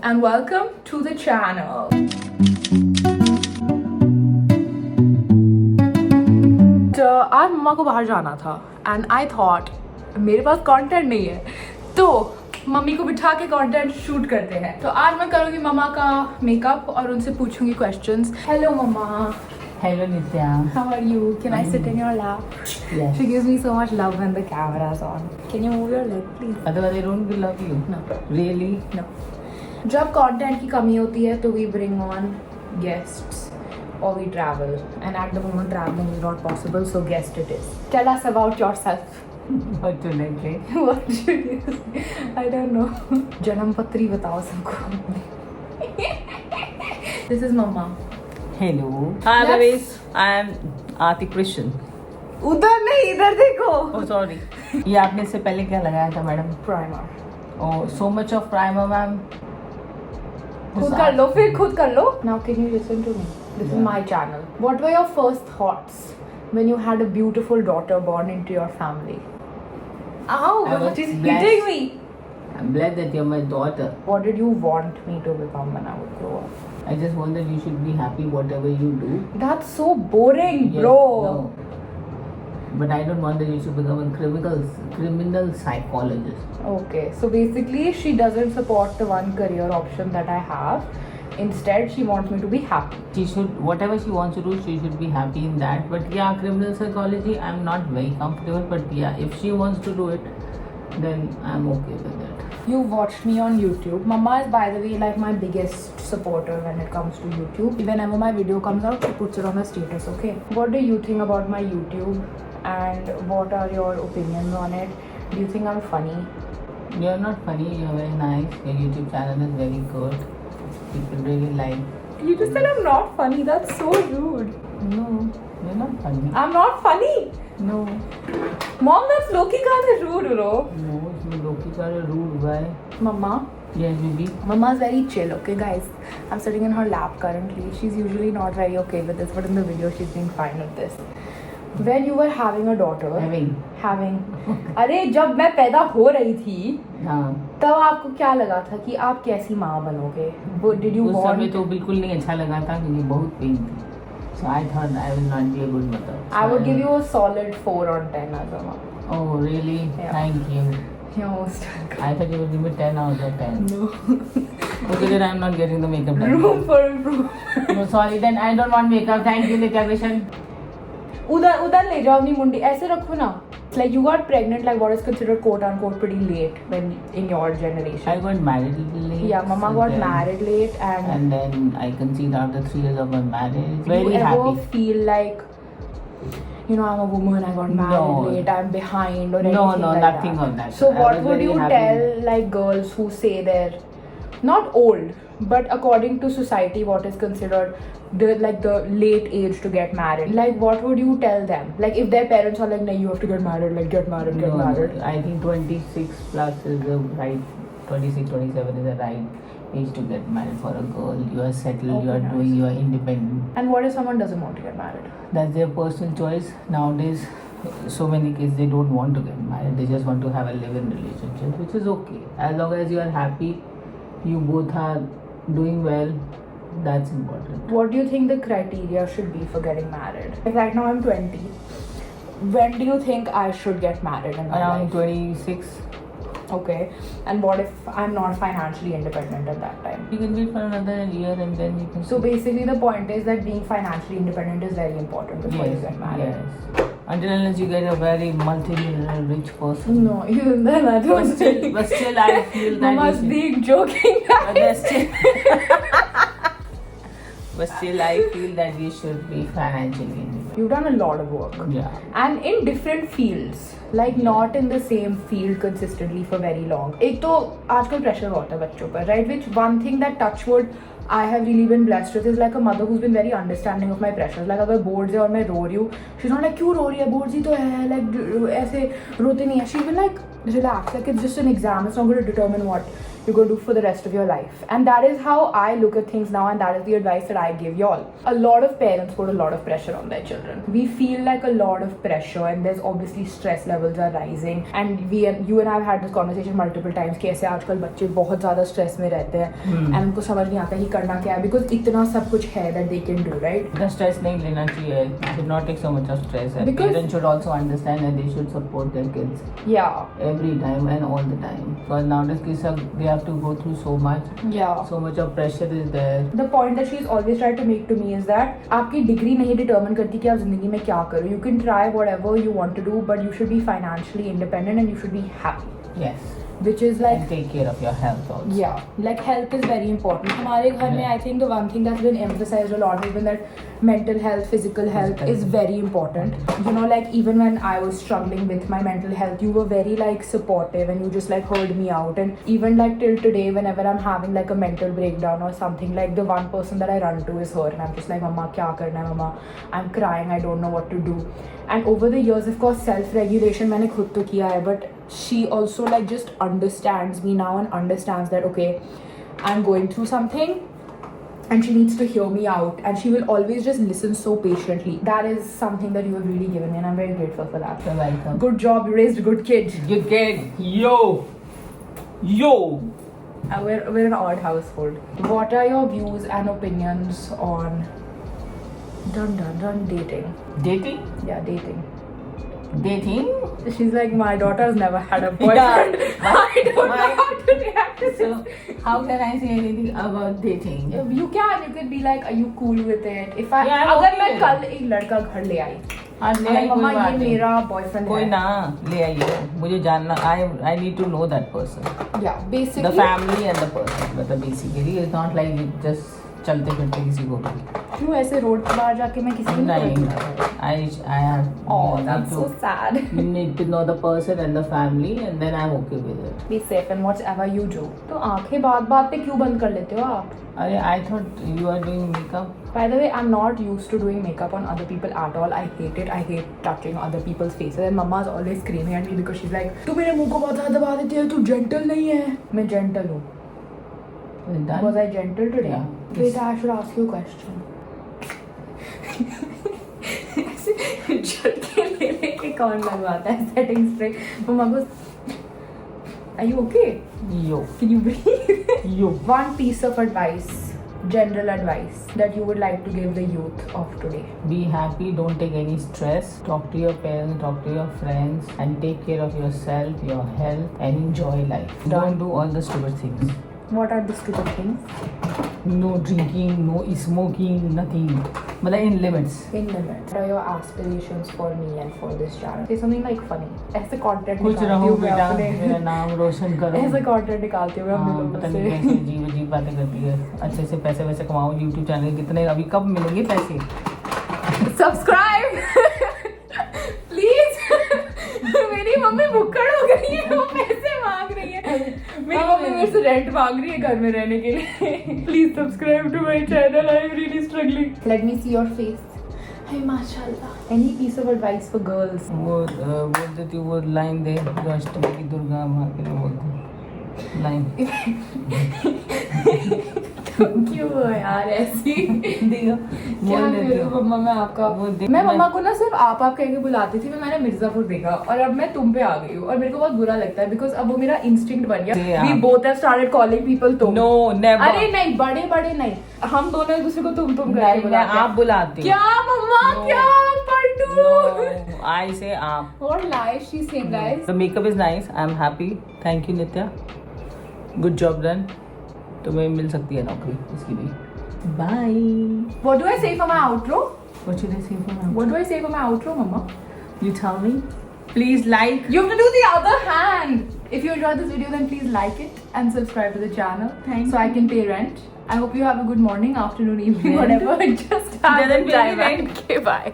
and welcome to the channel. तो आज मम्मा को बाहर जाना था and I thought मेरे पास कंटेंट नहीं है तो मम्मी को बिठा के कंटेंट शूट करते हैं। तो आज मैं करूँगी मम्मा का मेकअप और उनसे पूछूंगी क्वेश्चंस। हेलो मम्मा। Hello Nitya. How are you? Can I sit in your lap? Yes. She gives me so much love when the camera's on. Can you move your leg, please? Otherwise I don't love you. No. Really? No. जब content की कमी होती है तो we bring on guests or we travel. And at the moment traveling is not possible, so guest it is. Tell us about yourself. What should I say? What should you say? I don't know. जन्म पत्री बताओ सबको. This is Mama. Hello. Hi Yes. Lavis. I am Aarti Krishan. उधर नहीं इधर देखो. Oh sorry. ये आपने इससे पहले क्या लगाया था madam? Primer. Oh so much of primer ma'am. खुद कर लो फिर खुद कर लो. Now can you listen to me? This is Yeah. my channel. What were your first thoughts when you had a beautiful daughter born into your family? Ow! I was What is blessed. hitting me? I'm glad that you're my daughter. What did you want me to become when I would grow up? I just want that you should be happy whatever you do. That's so boring, Yes, bro. No. But I don't want that you should become a criminal psychologist. Okay, so basically she doesn't support the one career option that I have. Instead, she wants me to be happy. She should, whatever she wants to do, she should be happy in that. But yeah, criminal psychology, I'm not very comfortable. But yeah, if she wants to do it, then I'm okay with it. You watched me on YouTube. Mama is, by the way, like my biggest supporter when it comes to YouTube. Whenever my video comes out, she puts it on her status, okay? What do you think about my YouTube? And what are your opinions on it? Do you think I'm funny? You're not funny, you're very nice. Your YouTube channel is very good. People really like. You just said I'm not funny. That's so rude. No, you're not funny. I'm not funny. No. Mom, that's Loki kind of rude, bro. No, it's Loki got a rude guy. Mama. Yes, baby. Mama's very chill, okay guys? I'm sitting in her lap currently. She's usually not very okay with this, but in the video she's being fine with this. When you were having a daughter, having अरे जब मैं पैदा हो रही थी हाँ. तब आपको क्या लगा था कि आप कैसी माँ बनोगे? Did you उस समय want? तो बिल्कुल नहीं अच्छा लगा था क्योंकि बहुत पेन थी. So I thought I will not be a good mother. I would give you a solid 4 on 10 as a mom. Oh really? Yeah. Thank you. You're most welcome. I thought you would give me 10 out of 10. No. Okay, then I'm not getting the makeup done. Room for improvement. No, sorry, then I don't want makeup. Thank you, Nitya Krishan. उधर ले जाओ अपनी मुंडी ऐसे रखो ना. It's like you got pregnant like what is considered quote unquote pretty late when in your generation. I got married a little late. Yeah, Mama so got then- married late and then I conceived after 3 years of my marriage. do Very you ever happy. feel like, you know, I'm a woman, I got married No. late, I'm behind or No, anything no, like nothing that? of that. So I what was would very you happy. tell like girls who say they're not old, but according to society what is considered the late age to get married? Like what would you tell them? Like if their parents are like, no, you have to get married, like get married, get No, married. I think 26 plus is the right, 26, 27 is the right age to get married for a girl. You are settled, you Okay, are nice. doing, you are independent. And what if someone doesn't want to get married? That's their personal choice. Nowadays, so many kids, they don't want to get married. They just want to have a live-in relationship, which is okay. As long as you are happy, you both are doing well, that's important. What do you think the criteria should be for getting married? Like right now I'm 20. When do you think I should get married in my Around life? 26, Okay. And what if I'm not financially independent at that time? you can wait for another year and then you can. So basically the point is that being financially independent is very important before you get married. yes. Until unless you get a very multi-millionaire rich person. No, even then I don't But still, I feel that Mama's you should. being joking. But there's still. But still, I feel that you should be financially independent. You've done a lot of work. Yeah. And in different fields, like not in the same field consistently for very long. एक तो आजकल pressure बहुत है बच्चों पर, right? Which one thing that touchwood I have really been blessed with is like a mother who's been very understanding of my pressures. Like अगर boards है और मैं रो रही हूँ, she's not like क्यों रो रही है, boards ही तो है, like ऐसे रोते नहीं है. She's been like relax, like it's just an exam, it's not going to determine what you're going to do for the rest of your life. And that is how I look at things now, and that is the advice that I give y'all. A lot of parents put a lot of pressure on their children. We feel like a lot of pressure, and there's obviously stress levels are rising. And you and I have had this conversation multiple times कि ऐसे आजकल बच्चे बहुत ज़्यादा stress में रहते हैं, and उनको समझ नहीं आता कि करना क्या है, because इतना सब कुछ है that they can do, right? The stress नहीं लेना चाहिए. You should not take so much of stress. And Because- parents should also understand that they should support their kids Yeah. every time and all the time. Because nowadays kids they have to go through so much. Yeah. So much of pressure is there. The point that she's always tried to make to me is that आपकी degree नहीं determine करती कि आप जिंदगी में क्या करो. You can try whatever you want to do, but you should be financially independent and you should be happy. Yes. Which is like, And take care of your health also. yeah, like health is very important. हमारे घर में I think the one thing that's been emphasized a lot has been that mental health, physical health is very important. You know, like even when I was struggling with my mental health, you were very like supportive and you just like heard me out. And even like till today, whenever I'm having like a mental breakdown or something, like the one person that I run to is her, and I'm just like, Mama, kya karna hai, Mama? I'm crying, I don't know what to do. And over the years, of course, self-regulation मैंने खुद तो किया है, but she also like just understands me now and understands that okay, I'm going through something and she needs to hear me out, and she will always just listen so patiently. That is something that you have really given me, and I'm very grateful for that. You're welcome. Good job, you raised a good kid. Good kid. Yo. We're an odd household. What are your views and opinions on dating? Dating? Yeah, dating. Dating? She's like, my daughter's never had a boyfriend. I don't know how to react to this. So, how can I say anything about dating? You can be like, are you cool with it? If I, Yeah, I'm अगर okay मैं with कल एक लड़का घर ले आई, हाँ ले आई, कोई मम्मा बात ये नहीं. मेरा बॉयफ्रेंड कोई है. ना ले आइए, मुझे जानना. I need to know that person. Yeah, basically. The family and the person. मतलब basically it's not like you just चलते फिरते किसी को भी. क्यों ऐसे रोड पर बाहर जाके मैं किसी को नहीं. नहीं. I have. Oh, you that's need so to- sad. You need to know the person and the family, and then I'm okay with it. Be safe in whatever you do. तो आंखें बात पे क्यों बंद कर लेते हो आप? I thought you are doing makeup. By the way, I'm not used to doing makeup on other people at all. I hate it. I hate touching other people's faces. And Mama's always screaming at me because she's like, तू मेरे मुंह को बहुत ज़्यादा दबा देती है, तू gentle नहीं है. मैं gentle हूँ. Is it done? Was I gentle today? Yeah. Wait, I should ask you a question. झटके लेने के कौन लगवाता है सेटिंग स्प्रे? मम्मा को. Are you okay? Yo. Can you breathe? Yo. One piece of advice, general advice that you would like to give the youth of today. Be happy, don't take any stress. Talk to your parents, talk to your friends, and take care of yourself, your health, and enjoy life. Don't do all the stupid things. What are the stupid things? No drinking, no smoking, nothing. But in limits. In limits. What are your aspirations for me and for this channel? Say something like funny. ऐसे content कुछ निकालती रहो हूँ मैं बेटा, अपने. मेरा नाम रोशन करो. ऐसे content निकालती हूँ मैं अपने हाँ, पता नहीं लोगों कैसे से. अजीब अजीब बातें करती है. अच्छे से पैसे वैसे कमाओ. YouTube चैनल कितने अभी कब मिलेंगे पैसे? Subscribe, please. मेरी मम्मी भुक्कड़ हो गई है, वो पैसे मांग रही है. मेरी मम्मी मेरे से रेंट मांग रही है घर में रहने के लिए. Please subscribe to my channel. I am really struggling. Let me see your face. Hey, mashallah. Any piece of advice for girls? वो बोल देती हूँ, वो लाइन दे जो अष्टमी की दुर्गा माँ के लिए बोलती हूँ. लाइन क्यों हो यार ऐसी? दियो क्या बोल देती करूं हूँ. मम्मा मैं आपका. वो देख मैं मैं- मम्मा को ना सिर्फ आप कह के बुलाती थी. मैंने मिर्जापुर देखा और अब मैं तुम पे आ गई हूँ और मेरे को बहुत बुरा लगता है बिकॉज अब वो मेरा इंस्टिंक्ट बन गया. Say We आप. both have started calling people तुम. No, never. अरे नहीं, बड़े बड़े नहीं, हम दोनों एक दूसरे को तुम करके नहीं, मैं बुलाते हैं. आप बुलाती हूँ. क्या मम्मा? No. क्या पलटू? No, I say आप. What lies she's saying, guys? The makeup is nice. I'm happy. Thank you, Nitya. Good job done. तुम्हें मिल सकती है नौकरी इसकी भी. Bye. What do I say for my outro? What should I say for now? What do I say for my outro, mama? You tell me. Please like. You have to do the other hand. If you enjoyed this video, then please like it and subscribe to the channel Thank so I can pay rent. I hope you have a good morning, afternoon, evening, Rent? whatever. Just have Doesn't the pay time. rent. Okay, bye.